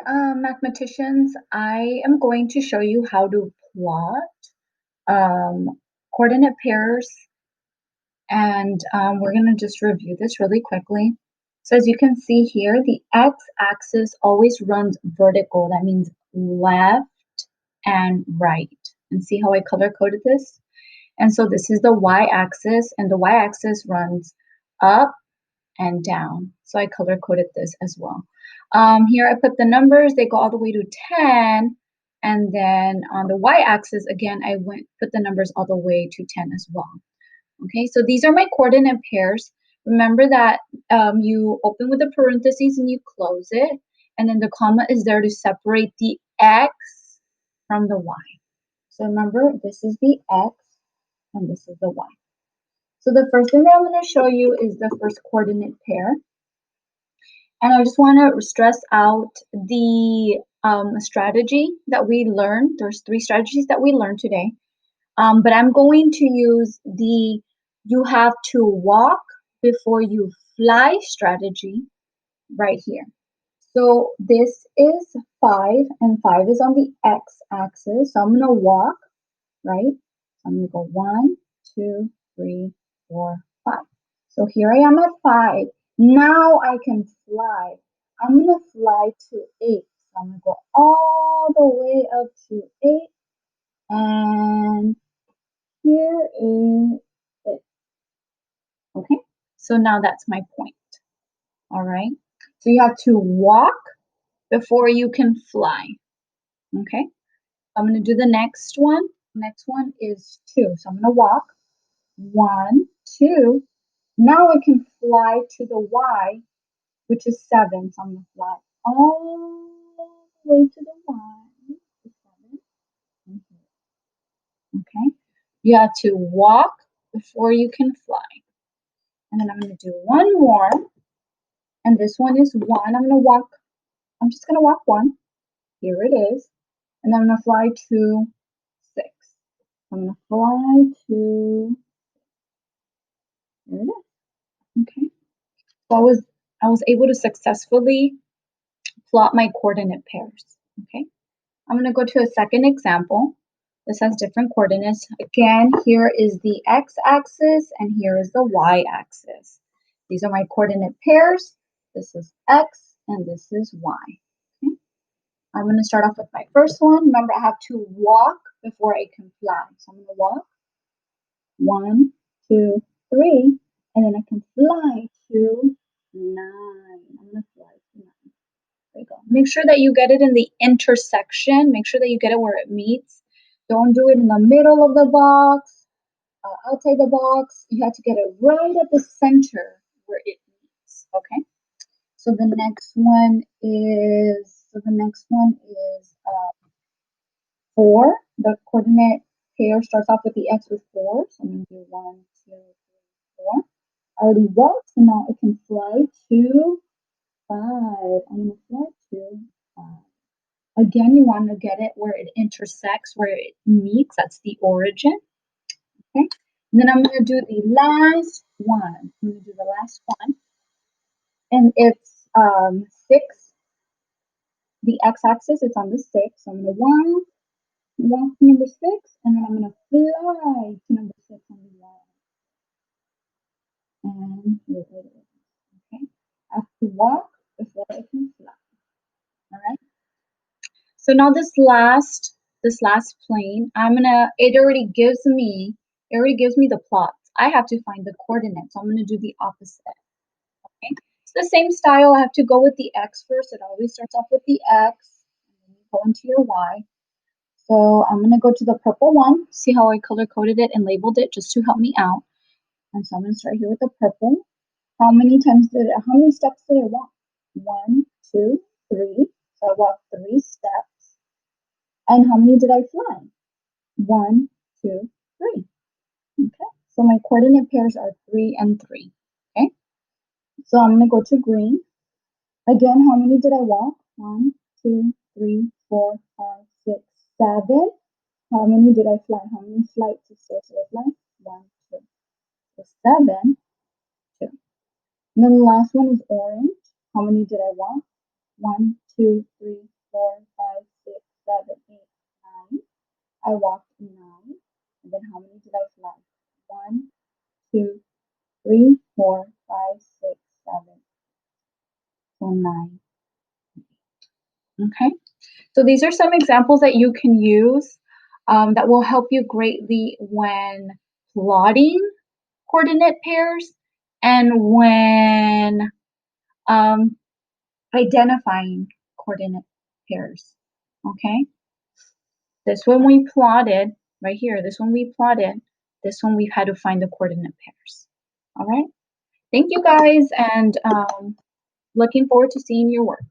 Mathematicians, I am going to show you how to plot um, coordinate pairs, and we're going to just review this really quickly. So as you can see here, the x-axis always runs vertical. That means left and right. And see how I color-coded this? And so this is the y-axis, and the y-axis runs up and down. So I color-coded this as well. Here I put the numbers, they go all the way to 10. And then on the y-axis, again, I put the numbers all the way to 10 as well. Okay, so these are my coordinate pairs. Remember that you open with the parentheses and you close it. And then the comma is there to separate the x from the y. So remember, this is the x and this is the y. So the first thing that I'm going to show you is the first coordinate pair. And I just want to stress out the strategy that we learned. There's 3 strategies that we learned today. But I'm going to use the you have to walk before you fly strategy right here. So this is 5, and 5 is on the x-axis. So I'm going to walk, right? So I'm going to go 1, 2, 3, 4, 5. So here I am at 5. Now I can fly. I'm going to fly to 8. So I'm going to go all the way up to 8. And here is it. Okay, so now that's my point. All right, so you have to walk before you can fly. Okay, I'm going to do the next one. Next one is 2. So I'm going to walk 1, 2. Now I can fly to the y, which is 7. So I'm going to fly all the way to the y, 7. Okay, you have to walk before you can fly. And then I'm going to do one more. And this one is 1. I'm just going to walk 1. Here it is. And then I'm going to fly to 6. I'm going to fly to, here it is. Okay. So I was able to successfully plot my coordinate pairs. Okay. I'm going to go to a second example. This has different coordinates. Again, here is the x-axis and here is the y-axis. These are my coordinate pairs. This is x and this is y. Okay. I'm going to start off with my first one. Remember, I have to walk before I can fly. So I'm going to walk 1, 2, 3, and then I can fly to 9. I'm going to fly to 9. There you go. Make sure that you get it in the intersection. Make sure that you get it where it meets. Don't do it in the middle of the box, outside the box. You have to get it right at the center where it meets. Okay. So the next one is 4. The coordinate pair starts off with the x with 4. So I'm going to do 1, 2, 3, 4. I already walked, so now I can fly to 5. I'm going to fly to 5. Again, you want to get it where it intersects, where it meets. That's the origin. Okay. And then I'm going to do the last one. I'm going to do the last one. And it's 6. The x-axis is on the 6. So I'm going to walk to number 6, and then I'm going to fly to number 6 on the y. And here it is. Okay. I have to walk before I can fly. All right. So now this last plane, it already gives me the plots. I have to find the coordinates. So I'm going to do the opposite. Okay. It's the same style. I have to go with the x first. It always starts off with the x, and then you go into your y. So I'm going to go to the purple one. See how I color coded it and labeled it just to help me out. And so I'm going to start here with the purple. How many steps did I walk? 1, 2, 3. So I walked 3 steps. And how many did I fly? 1, 2, 3. Okay. So my coordinate pairs are 3 and 3. Okay. So I'm going to go to green. Again, how many did I walk? 1, 2, 3, 4, 5, 6, 7. How many did I fly? How many flights of stairs did I fly? 1, 2. So 7, 2. And then the last one is orange. How many did I walk? 1, 2, 3, I walked 9. And then how many did I fly? 1, 2, 3, 4, 5, 6, 7, so 9. Okay. So these are some examples that you can use that will help you greatly when plotting coordinate pairs and when um, identifying coordinate pairs. Okay. This one we plotted right here. This one we plotted. This one we've had to find the coordinate pairs. All right. Thank you guys, and looking forward to seeing your work.